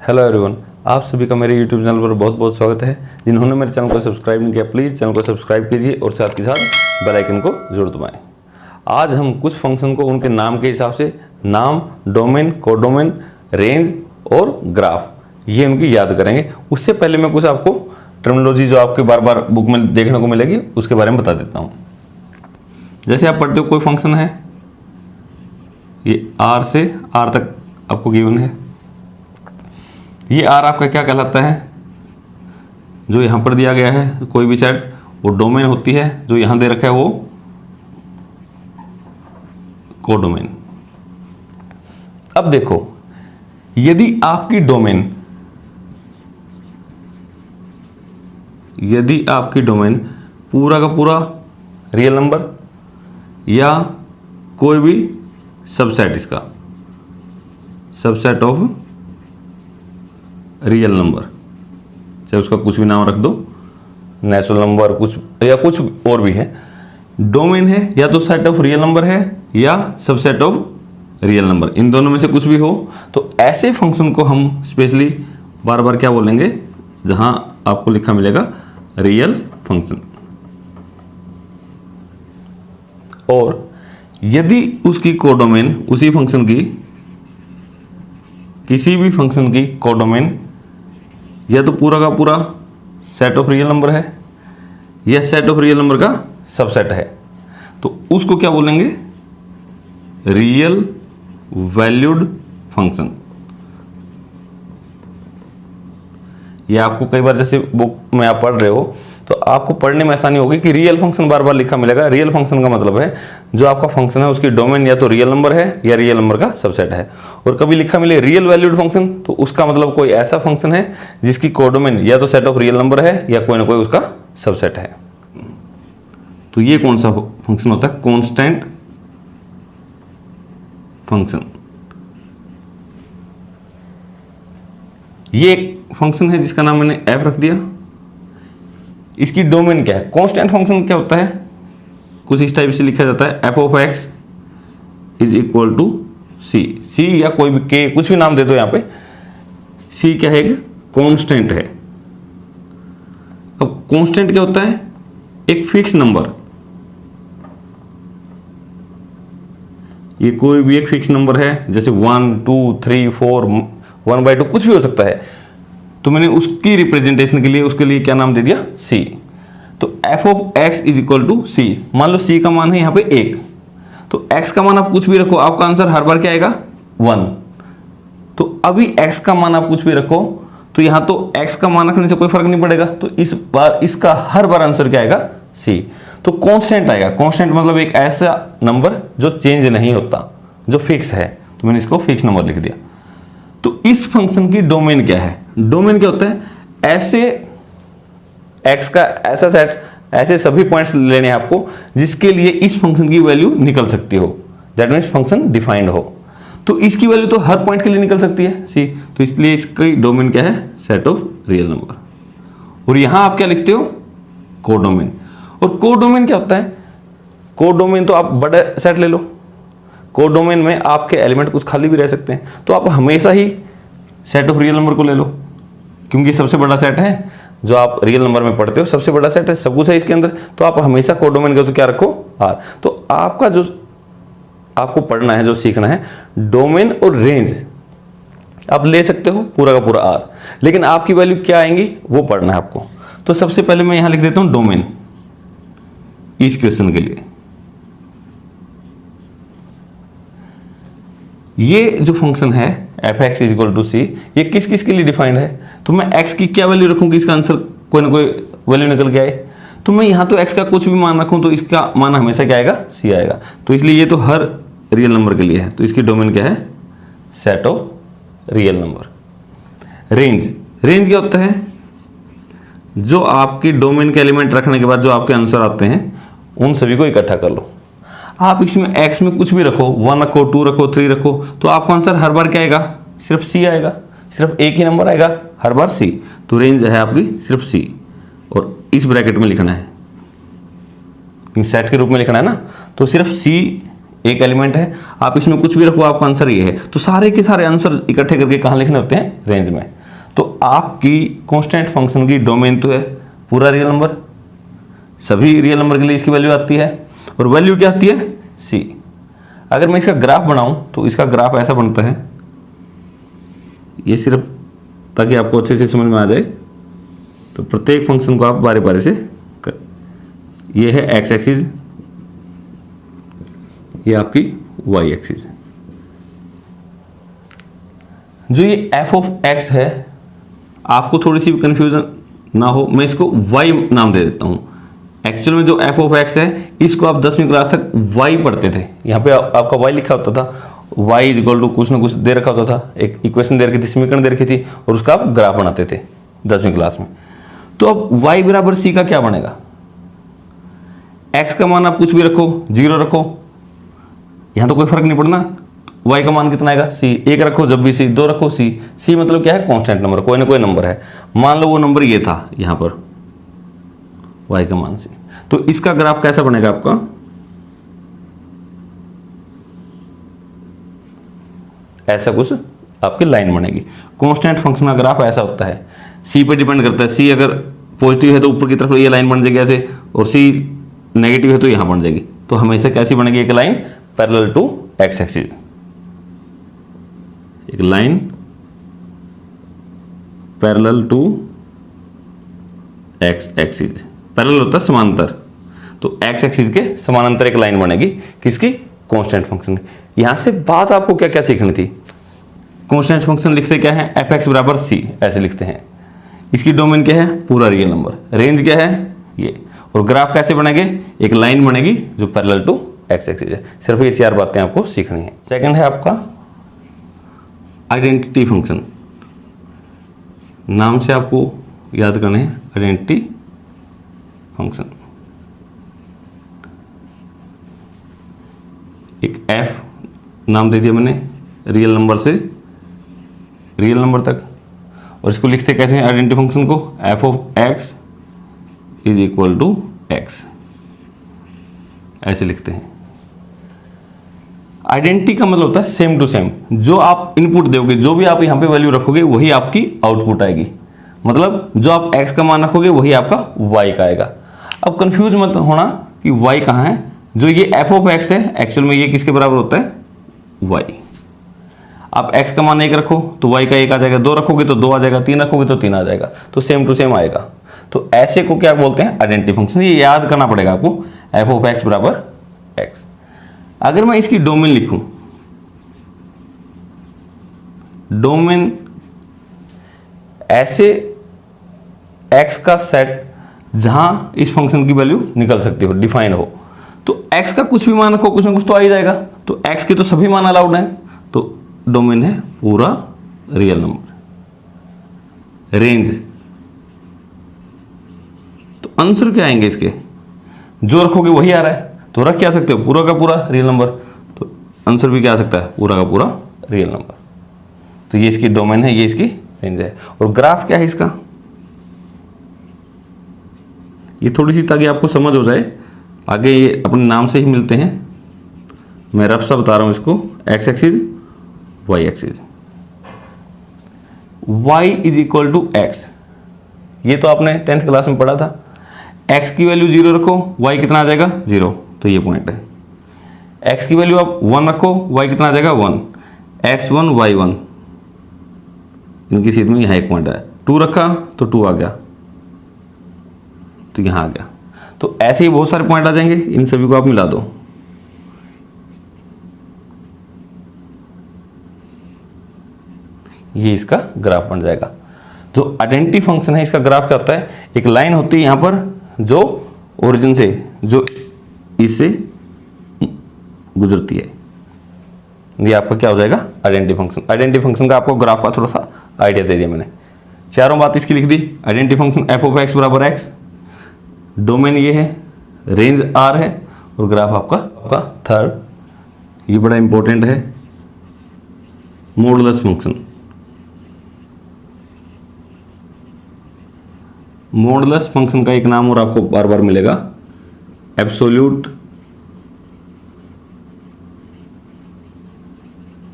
Hello everyone, आप सभी का मेरे यूट्यूब चैनल पर बहुत बहुत स्वागत है। जिन्होंने मेरे चैनल को सब्सक्राइब नहीं किया, प्लीज़ चैनल को सब्सक्राइब कीजिए और साथ ही साथ बेल आइकन को जरूर दबाएं। आज हम कुछ फंक्शन को उनके नाम के हिसाब से नाम, डोमेन, कोडोमेन, रेंज और ग्राफ ये उनकी याद करेंगे। उससे पहले मैं कुछ आपको टर्मिनोलॉजी जो आपके बार बार बुक में देखने को मिलेगी उसके बारे में बता देता हूँ। जैसे आप पढ़ते हो कोई फंक्शन है, ये आर से आर तक आपको गिवन है। ये आर आपका क्या कहलाता है? जो यहाँ पर दिया गया है कोई भी सेट, वो डोमेन होती है। जो यहाँ दे रखा है वो कोडोमेन। अब देखो, यदि आपकी डोमेन पूरा का पूरा रियल नंबर या कोई भी सबसेट, इसका सबसेट ऑफ रियल नंबर, चाहे उसका कुछ भी नाम रख दो, नेचुरल नंबर कुछ या कुछ और भी है, डोमेन है या तो सेट ऑफ रियल नंबर है या सबसेट ऑफ रियल नंबर, इन दोनों में से कुछ भी हो, तो ऐसे फंक्शन को हम स्पेशली बार बार क्या बोलेंगे? जहां आपको लिखा मिलेगा रियल फंक्शन। और यदि उसकी कोडोमेन, उसी फंक्शन की किसी भी फंक्शन की कोडोमेन या तो पूरा का पूरा सेट ऑफ रियल नंबर है या सेट ऑफ रियल नंबर का सबसेट है, तो उसको क्या बोलेंगे? Real valued function. ये आपको कई बार जैसे बुक में आप पढ़ रहे हो तो आपको पढ़ने में आसानी होगी कि रियल फंक्शन बार बार लिखा मिलेगा। रियल फंक्शन का मतलब है जो आपका फंक्शन है उसकी डोमेन या तो रियल नंबर है या रियल नंबर का सबसेट है। और कभी लिखा मिले रियल वैल्यूड फंक्शन, तो उसका मतलब कोई ऐसा फंक्शन है जिसकी कोडोमेन या तो सेट ऑफ रियल नंबर है या कोई ना कोई उसका सबसेट है। तो ये कौन सा फंक्शन होता है? Constant function. ये एक फंक्शन है जिसका नाम मैंने एफ रख दिया। इसकी डोमेन क्या है? कांस्टेंट फंक्शन क्या होता है? कुछ इस टाइप से लिखा जाता है, F of x is equal to C. C या कोई भी के, कुछ भी नाम दे दो यहाँ पे। सी क्या है? एक कांस्टेंट है। अब कांस्टेंट क्या होता है? एक फिक्स नंबर। ये कोई भी एक फिक्स नंबर है, जैसे 1 2 3 4 1/2 कुछ भी हो सकता है। तो मैंने उसकी रिप्रेजेंटेशन के लिए उसके लिए क्या नाम दे दिया? सी। तो F of x is equal to C. मान लो सी का मान है यहाँ पे 1, तो एक्स का मान आप कुछ भी रखो, आपका आंसर हर बार क्या आएगा? 1। तो अभी एक्स का मान आप कुछ भी रखो, तो यहाँ तो एक्स का मान रखने से कोई फर्क नहीं पड़ेगा, तो इस बार इसका हर बार आंसर क्या आएगा? सी। तो कांस्टेंट आएगा। कांस्टेंट मतलब एक ऐसा नंबर जो चेंज नहीं होता, जो फिक्स है। तो मैंने इसको फिक्स नंबर लिख दिया। तो इस फंक्शन की डोमेन क्या है? डोमेन क्या होता है? ऐसे एक्स का ऐसा सेट, ऐसे सभी पॉइंट्स लेने हैं आपको जिसके लिए इस फंक्शन की वैल्यू निकल सकती हो। दैट मीन्स फंक्शन डिफाइंड हो। तो इसकी वैल्यू तो हर पॉइंट के लिए निकल सकती है, सी। तो इसलिए इसकी डोमेन क्या है? Set of real number. और यहां आप क्या लिखते हो? कोडोमेन। और कोडोमेन क्या होता है? कोडोमेन तो आप बड़ा सेट ले लो, कोडोमेन में आपके एलिमेंट कुछ खाली भी रह सकते हैं, तो आप हमेशा ही सेट ऑफ रियल नंबर को ले लो, क्योंकि सबसे बड़ा सेट है जो आप रियल नंबर में पढ़ते हो, सबसे बड़ा सेट है, सब कुछ है इसके अंदर। तो आप हमेशा कोडोमेन का तो क्या रखो? आर। तो आपका जो आपको पढ़ना है, जो सीखना है, डोमेन और रेंज आप ले सकते हो पूरा का पूरा आर, लेकिन आपकी वैल्यू क्या आएंगी वो पढ़ना है आपको। तो सबसे पहले मैं यहां लिख देता हूं डोमेन इस क्वेश्चन के लिए। ये जो फंक्शन है F X is equal to C, ये किस किस के लिए डिफाइंड है? तो मैं एक्स की क्या वैल्यू रखूं कि इसका आंसर कोई ना कोई वैल्यू निकल के आए? तो मैं यहां तो एक्स का कुछ भी मान रखूं तो इसका मान हमेशा क्या आएगा? सी आएगा। तो इसलिए ये तो हर रियल नंबर के लिए है, तो इसकी डोमेन क्या है? Set of real number. Range, range क्या होता है? जो आपकी डोमेन के एलिमेंट रखने के बाद जो आपके आंसर आते हैं उन सभी को इकट्ठा कर लो। आप इसमें एक्स में कुछ भी रखो, 1 रखो, 2 रखो, 3 रखो, तो आपका आंसर हर बार क्या आएगा? सिर्फ सी आएगा। सिर्फ एक ही नंबर आएगा हर बार, सी। तो रेंज है आपकी सिर्फ सी। और इस ब्रैकेट में लिखना है, सेट के रूप में लिखना है ना, तो सिर्फ सी एक एलिमेंट है, आप इसमें कुछ भी रखो आपका आंसर ये है। तो सारे के सारे आंसर इकट्ठे करके कहाँ लिखने होते हैं? रेंज में। तो आपकी कांस्टेंट फंक्शन की डोमेन तो है पूरा रियल नंबर, सभी रियल नंबर के लिए इसकी वैल्यू आती है, और वैल्यू क्या आती है? सी। अगर मैं इसका ग्राफ बनाऊं तो इसका ग्राफ ऐसा बनता है, ये सिर्फ ताकि आपको अच्छे से समझ में आ जाए, तो प्रत्येक फंक्शन को आप बारी बारी से कर, ये है एक्स एक्सिस, ये आपकी वाई एक्सिस। जो ये एफ ऑफ एक्स है, आपको थोड़ी सी कंफ्यूजन ना हो, मैं इसको वाई नाम दे देता हूं। एक्चुअल में जो एफ ऑफ एक्स है, इसको आप 10वीं क्लास तक वाई पढ़ते थे। यहाँ पे आपका वाई लिखा होता था, वाई इज इक्वल टू कुछ ना कुछ दे रखा होता था, एक इक्वेशन दे रखी थी, समीकरण दे रखी थी, और उसका आप ग्राफ बनाते थे 10वीं क्लास में। तो अब वाई बराबर सी का क्या बनेगा? एक्स का मान आप कुछ भी रखो, 0 रखो, यहां तो कोई फर्क नहीं पड़ना। y का मान कितना आएगा? c। 1 रखो जब भी, c 2 रखो, c मतलब क्या है? कांस्टेंट नंबर, कोई ना कोई नंबर है। मान लो वो नंबर ये था यहां पर, y का मान c। तो इसका ग्राफ कैसा बनेगा आपका? ऐसा कुछ आपकी लाइन बनेगी। कांस्टेंट फंक्शन का ग्राफ ऐसा होता है, c पे डिपेंड करता है। c अगर पॉजिटिव है तो ऊपर की तरफ ये लाइन बन जाएगी ऐसे, और c नेगेटिव है तो यहां बन जाएगी। तो हमेशा कैसी बनेगी? एक line parallel to X axis, एक line parallel to X axis. Parallel होता है समांतर, तो एक्स एक्सिस के समानांतर एक लाइन बनेगी किसकी? Constant function. यहां से बात आपको क्या क्या सीखनी थी? कांस्टेंट फंक्शन लिखते क्या है? एफ एक्स बराबर सी, ऐसे लिखते हैं। इसकी डोमेन क्या है? पूरा रियल नंबर। रेंज क्या है? ये। और ग्राफ कैसे बनेंगे? एक लाइन बनेगी जो पैरेलल टू एक्स एक्सिस है। सिर्फ ये 4 बातें आपको सीखनी है। सेकंड है आपका आइडेंटिटी फंक्शन। नाम से आपको याद करने हैं आइडेंटिटी फंक्शन। एक एफ नाम दे दिया मैंने, रियल नंबर से रियल नंबर तक, और इसको लिखते कैसे हैं आइडेंटिटी फंक्शन को? F of x is equal to x, ऐसे लिखते हैं। आइडेंटिटी का मतलब होता है सेम टू सेम। जो आप इनपुट दोगे, जो भी आप यहां पे वैल्यू रखोगे, वही आपकी आउटपुट आएगी। मतलब जो आप x का मान रखोगे वही आपका y का आएगा। अब कंफ्यूज मत होना कि y कहां है। जो ये f ऑफ x है, एक्चुअल में ये किसके बराबर होता है? y। आप x का मान 1 रखो तो y का 1 आ जाएगा, 2 रखोगे तो 2 आ जाएगा, 3 रखोगे तो 3 आ जाएगा। तो सेम टू सेम आएगा। तो ऐसे को क्या बोलते हैं? Identity function. ये याद करना पड़ेगा आपको, f ऑफ x बराबर x। अगर मैं इसकी डोमेन लिखूं, डोमेन ऐसे x का सेट जहां इस फंक्शन की वैल्यू निकल सकती हो, डिफाइन हो। तो x का कुछ भी मान रखो, कुछ ना कुछ तो आ ही जाएगा। तो x के तो सभी मान अलाउड हैं, तो डोमेन है पूरा रियल नंबर। रेंज, तो आंसर क्या आएंगे इसके? जो रखोगे वही आ रहा है, तो रख क्या सकते हो? पूरा का पूरा रियल नंबर। तो आंसर भी क्या आ सकता है? पूरा का पूरा रियल नंबर। तो ये इसकी डोमेन है, ये इसकी रेंज है। और ग्राफ क्या है इसका? ये थोड़ी सी ताकि आपको समझ हो जाए, आगे ये अपने नाम से ही मिलते हैं। मैं रफ सा बता रहा हूं इसको, x axis, y axis. y is equal to x, ये तो आपने 10th क्लास में पढ़ा था। x की वैल्यू 0 रखो, y कितना आ जाएगा? 0। तो ये पॉइंट है। x की वैल्यू आप 1 रखो, y कितना आ जाएगा? 1। x1 y1, इनकी सीध में यहाँ एक पॉइंट है। 2 रखा तो 2 आ गया, तो यहाँ आ गया। तो ऐसे ही बहुत सारे पॉइंट आ जाएंगे, इन सभी को आप मिला दो। ये इसका ग्राफ बन जाएगा। जो आइडेंटिटी फंक्शन है, इसका ग्राफ क्या होता है? एक लाइन होती है यहां पर, जो ओरिजिन से, जो इससे गुजरती है। ये आपका क्या हो जाएगा? Identity function. आइडेंटिटी फंक्शन का आपको ग्राफ का थोड़ा सा आइडिया दे दिया मैंने। चारों बात इसकी लिख दी। Identity function F of X बराबर एक्स, डोमेन ये है, रेंज आर है, और ग्राफ आपका थर्ड, ये बड़ा इंपॉर्टेंट है, मॉडुलस फंक्शन। मॉडुलस फंक्शन का एक नाम और आपको बार बार मिलेगा, एब्सोल्यूट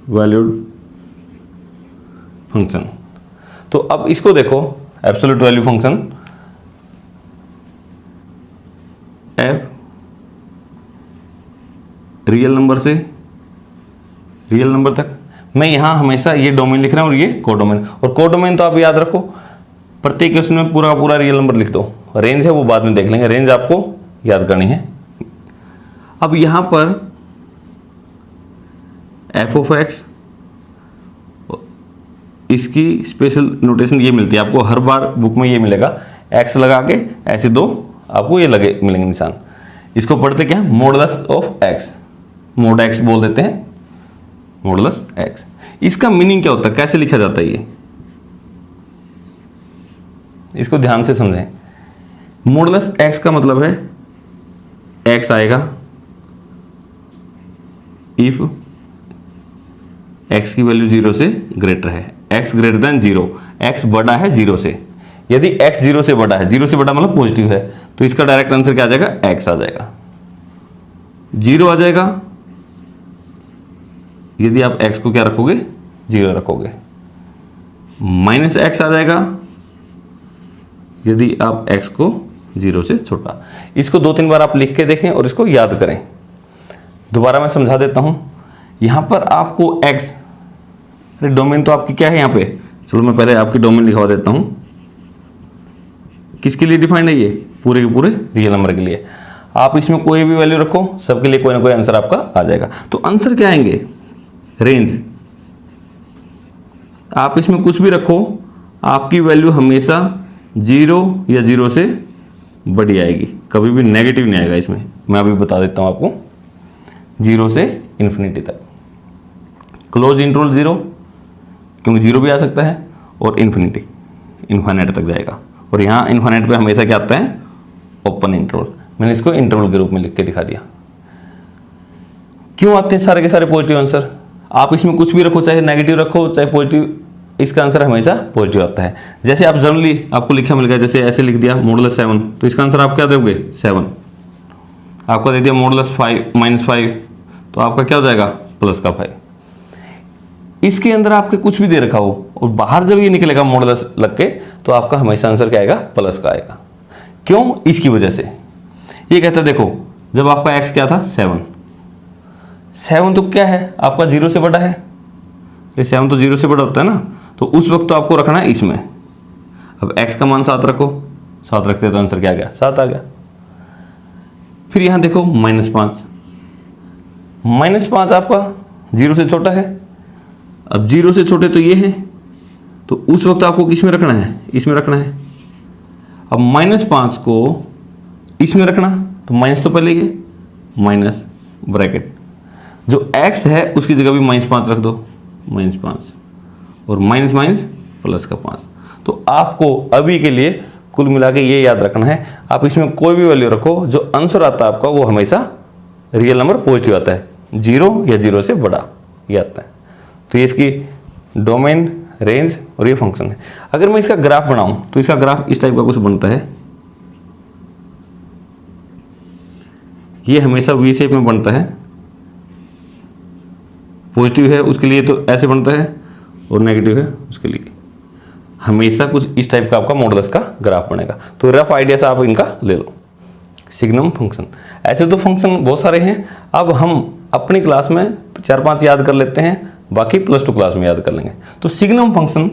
वैल्यूड फंक्शन। तो अब इसको देखो, absolute value function F real number से रियल नंबर तक। मैं यहां हमेशा ये डोमेन लिख रहा हूं और ये कोडोमेन, और कोडोमेन तो आप याद रखो, प्रत्येक क्वेश्चन में पूरा का पूरा रियल नंबर लिख दो। रेंज है वो बाद में देख लेंगे, रेंज आपको याद करनी है। अब यहां पर एफ ऑफ एक्स, इसकी स्पेशल नोटेशन ये मिलती है आपको, हर बार बुक में ये मिलेगा, एक्स लगा के ऐसे दो आपको ये लगे मिलेंगे निशान। इसको पढ़ते क्या है, modulus of x, mode x बोल देते हैं, मॉडुलस एक्स। इसका मीनिंग क्या होता है, कैसे लिखा जाता है ये, इसको ध्यान से समझें। मॉडुलस एक्स का मतलब है एक्स आएगा इफ एक्स की वैल्यू 0 से ग्रेटर है, एक्स ग्रेटर देन 0, एक्स बड़ा है 0 से। यदि एक्स 0 से बड़ा है, 0 से बड़ा मतलब पॉजिटिव है, तो इसका डायरेक्ट आंसर क्या आ जाएगा, एक्स आ जाएगा, 0 आ जाएगा। यदि आप x को क्या रखोगे, 0 रखोगे, माइनस एक्स आ जाएगा यदि आप x को 0 से छोटा। इसको 2-3 बार आप लिख के देखें और इसको याद करें। दोबारा मैं समझा देता हूं, यहां पर आपको x, अरे डोमेन तो आपकी क्या है यहां पे, चलो मैं पहले आपकी डोमेन लिखवा देता हूं। किसके लिए डिफाइंड है ये, पूरे के पूरे रियल नंबर के लिए। आप इसमें कोई भी वैल्यू रखो, सबके लिए कोई ना कोई आंसर आपका आ जाएगा। तो आंसर क्या आएंगे, रेंज। आप इसमें कुछ भी रखो, आपकी वैल्यू हमेशा 0 या 0 से बड़ी आएगी, कभी भी नेगेटिव नहीं आएगा इसमें। मैं अभी बता देता हूं आपको, 0 से इन्फिनिटी तक, क्लोज इंटरवल 0, क्योंकि 0 भी आ सकता है, और इन्फिनिटी, इन्फाइनाइट तक जाएगा। और यहाँ इन्फाइनाइट पे हमेशा क्या आता है, ओपन इंटरवल। मैंने इसको इंटरवल के रूप में लिख के दिखा दिया। क्यों आते हैं सारे के सारे पॉजिटिव आंसर, आप इसमें कुछ भी रखो, चाहे नेगेटिव रखो चाहे पॉजिटिव, इसका आंसर हमेशा पॉजिटिव आता है। जैसे आप जनरली आपको लिखा मिल गया, जैसे ऐसे लिख दिया मॉडुलस 7, तो इसका आंसर आप क्या दोगे, 7। आपका दे दिया मॉडुलस 5 तो आपका क्या हो जाएगा, प्लस का 5। इसके अंदर आपके कुछ भी दे रखा हो और बाहर जब ये निकलेगा मॉडुलस लग के, तो आपका हमेशा आंसर क्या आएगा, प्लस का आएगा। क्यों, इसकी वजह से। ये कहता है देखो, जब आपका एक्स क्या था, 7 तो क्या है आपका 0 से बड़ा है, ये 7 तो 0 से बड़ा होता है ना, तो उस वक्त तो आपको रखना है इसमें। अब x का मान 7 रखो, 7 रखते तो आंसर क्या आ गया, 7 आ गया। फिर यहां देखो -5, -5 आपका 0 से छोटा है। अब 0 से छोटे तो ये है, तो उस वक्त आपको किस में रखना है, इसमें रखना है। अब -5 को इसमें रखना, तो माइनस तो पहले ही माइनस ब्रैकेट, जो x है उसकी जगह भी -5 रख दो, -5 और माइनस माइनस प्लस का 5। तो आपको अभी के लिए कुल मिला के ये याद रखना है, आप इसमें कोई भी वैल्यू रखो, जो आंसर आता है आपका वो हमेशा रियल नंबर पॉजिटिव आता है, 0 या 0 से बड़ा ये आता है। तो ये इसकी डोमेन, रेंज और ये फंक्शन है। अगर मैं इसका ग्राफ बनाऊं तो इसका ग्राफ इस टाइप का कुछ बनता है, ये हमेशा वी शेप में बनता है। पॉजिटिव है उसके लिए तो ऐसे बनता है, और नेगेटिव है उसके लिए हमेशा कुछ इस टाइप का आपका मॉडुलस का ग्राफ बनेगा। तो रफ आइडिया से आप इनका ले लो। सिग्नम फंक्शन, ऐसे तो फंक्शन बहुत सारे हैं, अब हम अपनी क्लास में 4-5 याद कर लेते हैं, बाकी +2 क्लास में याद कर लेंगे। तो सिग्नम फंक्शन,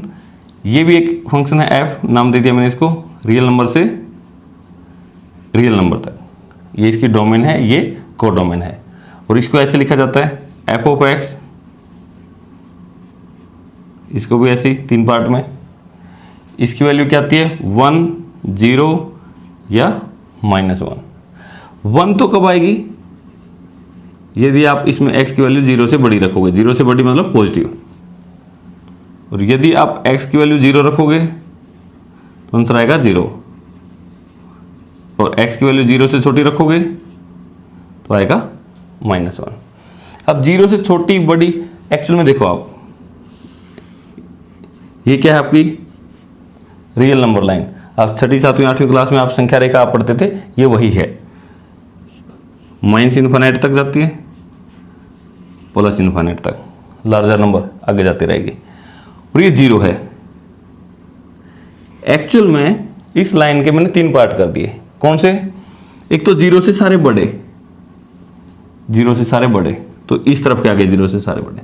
ये भी एक फंक्शन है, एफ नाम दे दिया मैंने इसको, रियल नंबर से रियल नंबर तक, ये इसकी डोमेन है, ये कोडोमेन है। और इसको ऐसे लिखा जाता है एफ ऑफ एक्स, इसको भी ऐसे ही 3 पार्ट में। इसकी वैल्यू क्या आती है, 1, 0 या -1। 1 तो कब आएगी, यदि आप इसमें x की वैल्यू 0 से बड़ी रखोगे, 0 से बड़ी मतलब पॉजिटिव। और यदि आप x की वैल्यू 0 रखोगे तो आंसर आएगा 0, और x की वैल्यू 0 से छोटी रखोगे तो आएगा -1। अब 0 से छोटी बड़ी, एक्चुअल में देखो आप, ये क्या है आपकी रियल नंबर लाइन। आप 6वीं 7वीं 8वीं क्लास में आप संख्या रेखा आप पढ़ते थे, ये वही है, माइनस इन्फिनिटी तक जाती है, प्लस इन्फिनिटी तक, लार्जर नंबर आगे जाती रहेगी, और ये 0 है। एक्चुअल में इस लाइन के मैंने 3 पार्ट कर दिए। कौन से? एक तो 0 से सारे बड़े, 0 से सारे बड़े, तो इस तरफ के आगे 0 से सारे बड़े,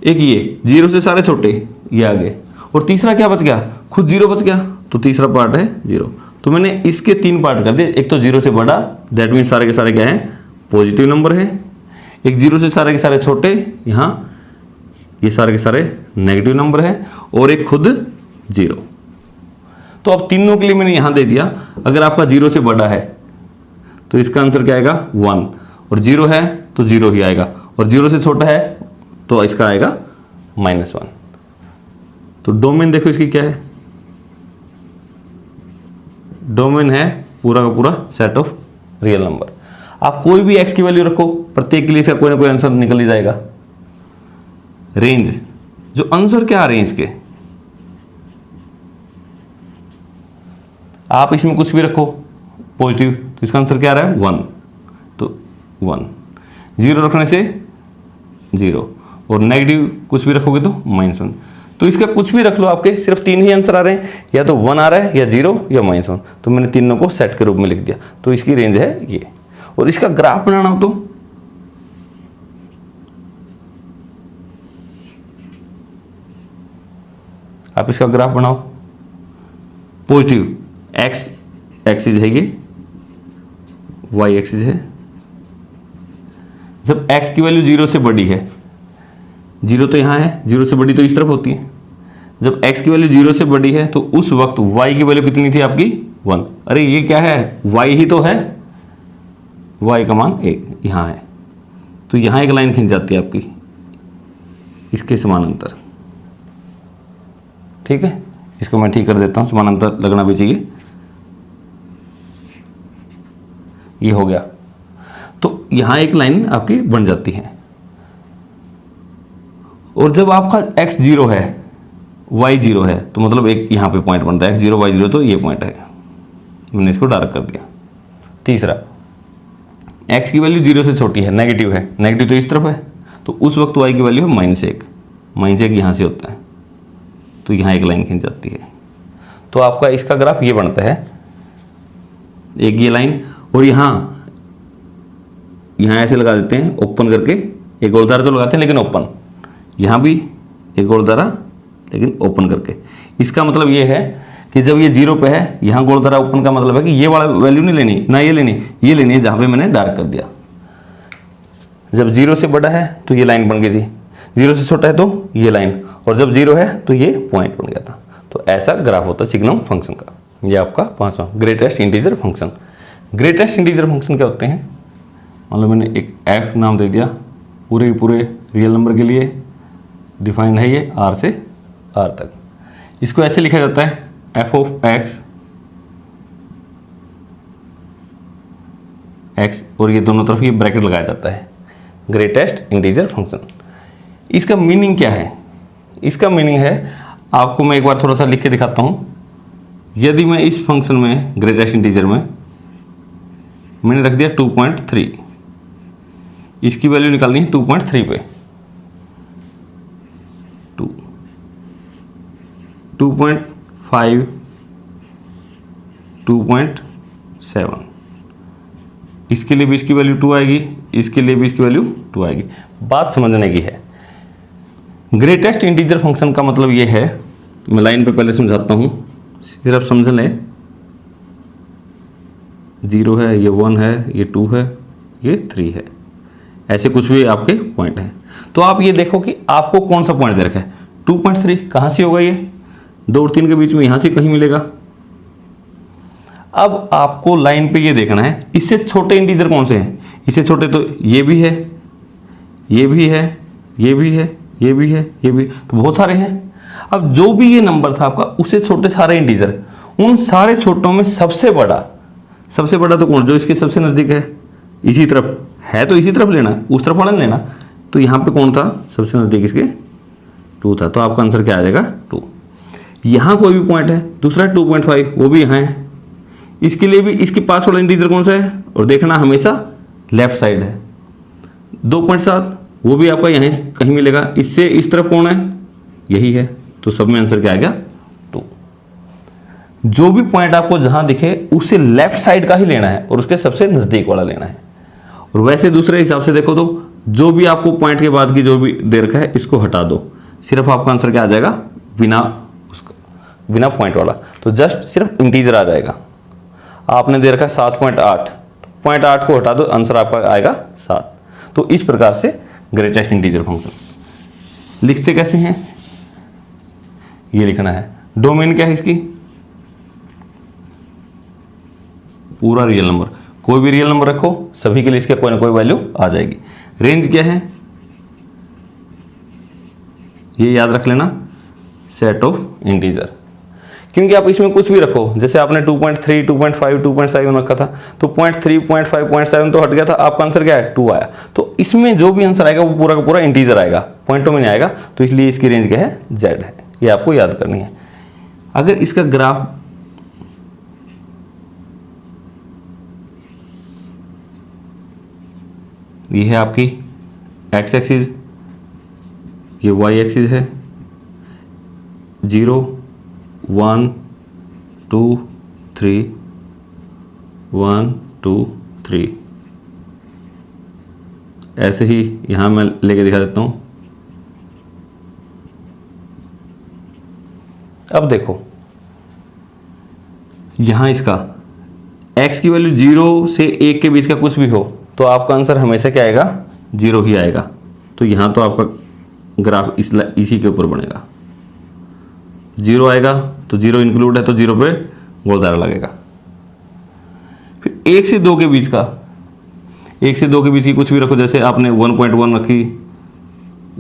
एक ये 0 से सारे छोटे, ये आगे, और तीसरा क्या बच गया? खुद 0 बच गया, तो तीसरा पार्ट है 0। तो मैंने इसके 3 पार्ट कर दिए। एक तो 0 से बड़ा, दैट मीन सारे के सारे क्या है? पॉजिटिव नंबर है। एक 0 से सारे के सारे छोटे, यहाँ ये सारे के सारे नेगेटिव नंबर है, और एक खुद 0। तो अब तीनों के लिए मैंने यहां दे दिया। अगर आपका 0 से बड़ा है तो इसका आंसर क्या आएगा? 1, और 0 है तो 0 ही आएगा, और 0 से छोटा है तो इसका आएगा -1। तो डोमेन देखो इसकी क्या है? डोमेन है पूरा का पूरा सेट ऑफ रियल नंबर। आप कोई भी x की वैल्यू रखो, प्रत्येक के लिए इसका कोई ना कोई आंसर निकल ही जाएगा। रेंज, जो आंसर क्या आ रहे हैं इसके, आप इसमें कुछ भी रखो पॉजिटिव, तो इसका आंसर क्या आ रहा है? 1, तो 1। 0 रखने से 0, और नेगेटिव कुछ भी रखोगे तो -1। तो इसका कुछ भी रख लो, आपके सिर्फ 3 ही आंसर आ रहे हैं, या तो 1 आ रहा है, या 0, या -1। तो मैंने तीनों को सेट के रूप में लिख दिया। तो इसकी रेंज है ये। और इसका ग्राफ बनाना हो तो आप इसका ग्राफ बनाओ। पॉजिटिव x एक्सिस है, ये y एक्सिस है। जब x की वैल्यू 0 से बड़ी है, 0 तो यहाँ है, 0 से बड़ी तो इस तरफ होती है। जब x की वैल्यू 0 से बड़ी है तो उस वक्त y की वैल्यू कितनी थी आपकी? 1। अरे ये क्या है? y ही तो है, y का मान 1 यहाँ है। तो यहाँ एक लाइन खींच जाती है आपकी इसके समानांतर। ठीक है, इसको मैं ठीक कर देता हूँ, समानांतर लगना भी चाहिए। ये हो गया। तो यहाँ एक लाइन आपकी बन जाती है। और जब आपका x 0 है, y 0 है, तो मतलब एक यहाँ पे पॉइंट बनता है, x 0 y 0, तो ये पॉइंट है। मैंने इसको डार्क कर दिया। तीसरा, x की वैल्यू 0 से छोटी है, नेगेटिव है, नेगेटिव तो इस तरफ है, तो उस वक्त y की वैल्यू है -1। -1 यहाँ से होता है, तो यहाँ एक लाइन खींच जाती है। तो आपका इसका ग्राफ ये बनता है, एक ये लाइन, और यहाँ ऐसे लगा देते हैं ओपन करके। एक गोलधारा तो लगाते हैं लेकिन ओपन, यहाँ भी एक गोलधारा लेकिन ओपन करके। इसका मतलब ये है कि जब ये 0 पे है, यहाँ गोलधारा ओपन का मतलब है कि ये वाला वैल्यू नहीं लेनी, ना ये लेनी है जहाँ पे मैंने डार्क कर दिया। जब 0 से बड़ा है तो ये लाइन बन गई थी, 0 से छोटा है तो ये लाइन, और जब 0 है तो ये पॉइंट बन गया था। तो ऐसा ग्राफ होता है सिग्नम फंक्शन का। ये आपका 5वां greatest integer function. Greatest integer function क्या होते हैं? मान लो मैंने एक f नाम दे दिया, पूरे रियल नंबर के लिए डिफाइंड है ये r से r तक। इसको ऐसे लिखा जाता है f ऑफ x, और ये दोनों तरफ ये ब्रैकेट लगाया जाता है, ग्रेटेस्ट इंटीजर फंक्शन। इसका मीनिंग क्या है? इसका मीनिंग है, आपको मैं एक बार थोड़ा सा लिख के दिखाता हूँ। यदि मैं इस फंक्शन में ग्रेटेस्ट इंटीजर में मैंने रख दिया 2.3, इसकी वैल्यू निकालनी है 2.3 पे, 2.5, 2.7, इसके लिए भी इसकी वैल्यू 2 आएगी, इसके लिए भी इसकी वैल्यू 2 आएगी। बात समझने की है। ग्रेटेस्ट इंटीजर फंक्शन का मतलब ये है, मैं लाइन पे पहले समझाता हूँ, सिर्फ समझ लें। 0 है, ये 1 है, ये 2 है, ये 3 है, ऐसे कुछ भी आपके पॉइंट हैं। तो आप ये देखो कि आपको कौन सा पॉइंट दे रखा है। 2.3 कहाँ से होगा? ये 2 और 3 के बीच में यहाँ से कहीं मिलेगा। अब आपको लाइन पे ये देखना है, इससे छोटे इंटीजर कौन से हैं? इससे छोटे तो ये भी है, ये भी है, ये भी है, ये भी है, ये भी, तो बहुत सारे हैं। अब जो भी ये नंबर था आपका, उससे छोटे सारे इंटीजर, उन सारे छोटों में सबसे बड़ा तो कौन? जो इसके सबसे नज़दीक है, इसी तरफ है तो इसी तरफ लेना, उस तरफ वाला लेना। तो यहाँ पे कौन था सबसे नज़दीक? इसके 2 था। तो आपका आंसर क्या आ जाएगा? 2। यहाँ कोई भी पॉइंट है, दूसरा 2.5, वो भी यहाँ है। इसके लिए भी इसके पास वाला इंटीजर कौन सा है? और देखना हमेशा लेफ्ट साइड है। 2.7 वो भी आपका यहीं कहीं मिलेगा। इससे इस तरफ कौन है, यही है, तो सब में आंसर क्या आ गया 2। जो भी पॉइंट आपको जहां दिखे उसे लेफ्ट साइड का ही लेना है और उसके सबसे नजदीक वाला लेना है। और वैसे दूसरे हिसाब से देखो तो जो भी आपको पॉइंट के बाद की जो भी दे रखा है इसको हटा दो, सिर्फ आपका आंसर क्या आ जाएगा, बिना पॉइंट वाला, तो जस्ट सिर्फ इंटीजर आ जाएगा। आपने दे रखा है 7.8, 0.8 को हटा दो, आंसर आपका आएगा 7। तो इस प्रकार से ग्रेटेस्ट इंटीजर फंक्शन लिखते कैसे हैं, ये लिखना है। डोमेन क्या है इसकी, पूरा रियल नंबर, कोई भी रियल नंबर रखो सभी के लिए इसके कोई ना कोई वैल्यू आ जाएगी। रेंज क्या है, ये याद रख लेना, सेट ऑफ इंटीजर। क्योंकि आप इसमें कुछ भी रखो, जैसे आपने 2.3, 2.5, 2.7 रखा था, तो 0.3, 0.5, 0.7 तो हट गया था, आपका आंसर क्या है 2 आया। तो इसमें जो भी आंसर आएगा वो पूरा का पूरा इंटीजर आएगा, पॉइंटों में नहीं आएगा, तो इसलिए इसकी रेंज क्या है, Z है। ये आपको याद करनी है। अगर इसका ग्राफ ये है आपकी एक्स एक्सिस, ये वाई एक्सिस है, 0, 1, 2, 3, 1, 2, 3, ऐसे ही यहां मैं लेके दिखा देता हूं। अब देखो यहां इसका x की वैल्यू 0 से 1 के बीच का कुछ भी हो तो आपका आंसर हमेशा क्या आएगा, 0 ही आएगा। तो यहां तो आपका ग्राफ इसी के ऊपर बनेगा, 0 आएगा तो 0 इंक्लूड है तो 0 पे गोलदारा लगेगा। फिर 1 से 2 के बीच का, 1 से 2 के बीच की कुछ भी रखो, जैसे आपने 1.1 रखी,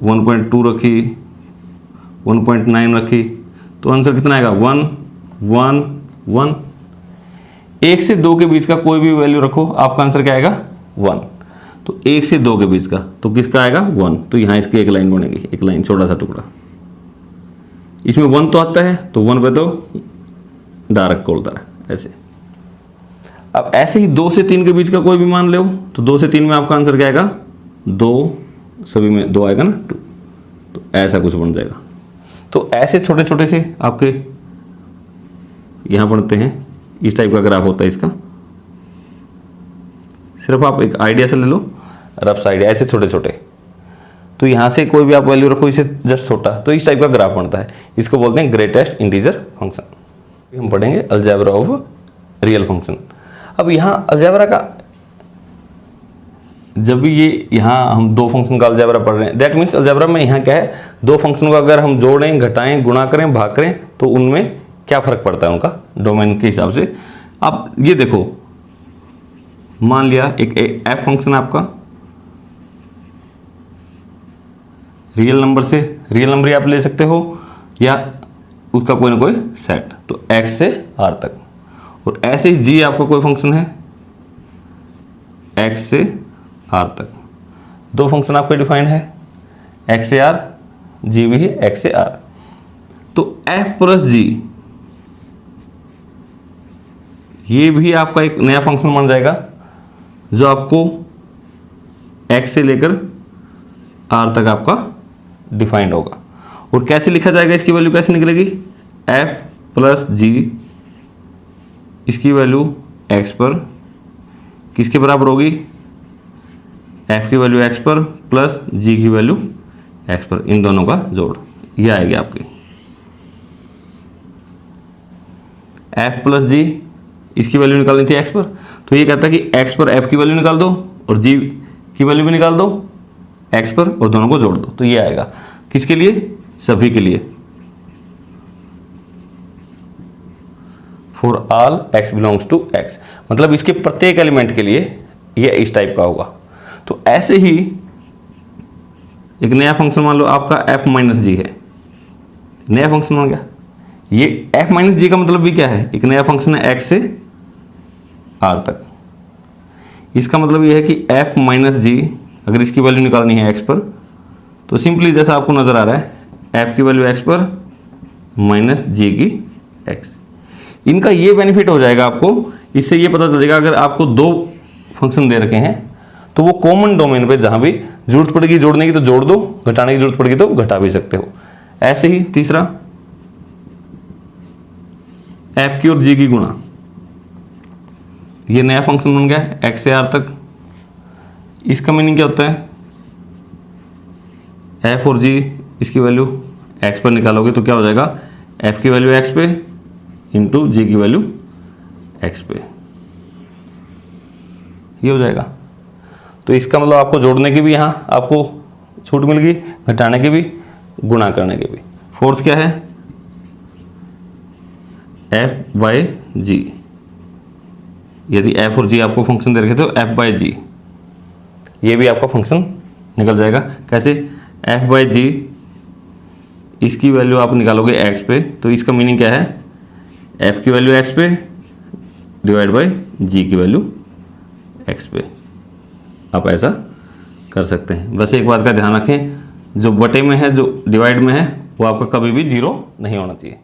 1.2 रखी, 1.9 रखी, तो आंसर कितना आएगा 1, 1, 1। 1 से 2 के बीच का कोई भी वैल्यू रखो, आपका आंसर क्या आएगा 1। तो 1 से 2 के बीच का तो किसका आएगा 1, तो यहां इसकी एक लाइन बनेगी, एक लाइन छोटा सा टुकड़ा, इसमें 1 तो आता है तो 1 पे तो डायरेक्ट गोलदारा ऐसे। अब ऐसे ही 2 से 3 के बीच का कोई भी मान लो, तो 2 से 3 में आपका आंसर क्या आएगा 2, सभी में 2 आएगा ना 2, तो ऐसा कुछ बन जाएगा। तो ऐसे छोटे छोटे से आपके यहां बनते हैं, इस टाइप का ग्राफ होता है इसका। सिर्फ आप एक आइडिया से ले लो, रफ सा आइडिया, ऐसे छोटे छोटे, तो यहां से कोई भी आप वैल्यू रखो इसे जस्ट छोटा, तो इस टाइप का ग्राफ बनता है। इसको बोलते हैं ग्रेटेस्ट इंटीजर फंक्शन। हम पढ़ेंगे अलजेब्रा ऑफ रियल फंक्शन। अब यहां अलजेब्रा का, जब भी ये यहां हम 2 फंक्शन का अलजेब्रा पढ़ रहे हैं, दैट मीन्स अलजेब्रा में यहां क्या है, 2 फंक्शन को अगर हम जोड़ें, घटाएं, गुणा करें, भाग करें तो उनमें क्या फर्क पड़ता है उनका डोमेन के हिसाब से। आप ये देखो, मान लिया एक एफ फंक्शन आपका रियल नंबर से, रियल नंबर ही आप ले सकते हो या उसका कोई ना कोई सेट, तो x से r तक। और ऐसे ही g आपका कोई फंक्शन है x से r तक। 2 फंक्शन आपके डिफाइंड है, x से r, g भी है x से r। तो f प्लस g ये भी आपका एक नया फंक्शन बन जाएगा जो आपको x से लेकर r तक आपका डिफाइंड होगा। और कैसे लिखा जाएगा, इसकी वैल्यू कैसे निकलेगी, f प्लस g, इसकी वैल्यू x पर किसके बराबर होगी, f की वैल्यू x पर प्लस g की वैल्यू x पर, इन दोनों का जोड़, ये आएगी आपकी f प्लस g, इसकी वैल्यू निकालनी थी x पर, तो ये कहता है कि x पर f की वैल्यू निकाल दो और g की वैल्यू भी निकाल दो x पर और दोनों को जोड़ दो, तो ये आएगा किसके लिए, सभी के लिए, for all x belongs to x, मतलब इसके प्रत्येक एलिमेंट के लिए ये इस टाइप का होगा। तो ऐसे ही एक नया फंक्शन मान लो आपका f माइनस जी है, नया फंक्शन बन गया। ये f माइनस जी का मतलब भी क्या है, एक नया फंक्शन है x से r तक। इसका मतलब ये है कि f माइनस जी, अगर इसकी वैल्यू निकालनी है x पर, तो सिंपली जैसा आपको नजर आ रहा है f की वैल्यू x पर माइनस जी की x। इनका ये बेनिफिट हो जाएगा आपको, इससे ये पता चल जाएगा अगर आपको 2 फंक्शन दे रखे हैं तो वो कॉमन डोमेन पे जहां भी जरूरत पड़ेगी जोड़ने की तो जोड़ दो, घटाने की जरूरत पड़ेगी तो घटा भी सकते हो। ऐसे ही तीसरा एफ की और जी की गुणा, ये नया फंक्शन बन गया एक्स से आर तक। इसका मीनिंग क्या होता है, एफ और जी इसकी वैल्यू एक्स पर निकालोगे तो क्या हो जाएगा, एफ की वैल्यू एक्स पे इंटू जी की वैल्यू एक्स पे, ये हो जाएगा। तो इसका मतलब आपको जोड़ने की भी यहाँ आपको छूट मिल गई, घटाने की भी, गुणा करने की भी। फोर्थ क्या है, एफ बाय जी, यदि एफ और जी आपको फंक्शन दे रखे तो एफ बाय जी, ये भी आपका फंक्शन निकल जाएगा। कैसे, एफ बाय जी इसकी वैल्यू आप निकालोगे एक्स पे, तो इसका मीनिंग क्या है, एफ की वैल्यू एक्स पे डिवाइड बाय जी की वैल्यू एक्स पे। आप ऐसा कर सकते हैं। बस एक बात का ध्यान रखें, जो बटे में है जो डिवाइड में है वो आपका कभी भी जीरो नहीं होना चाहिए।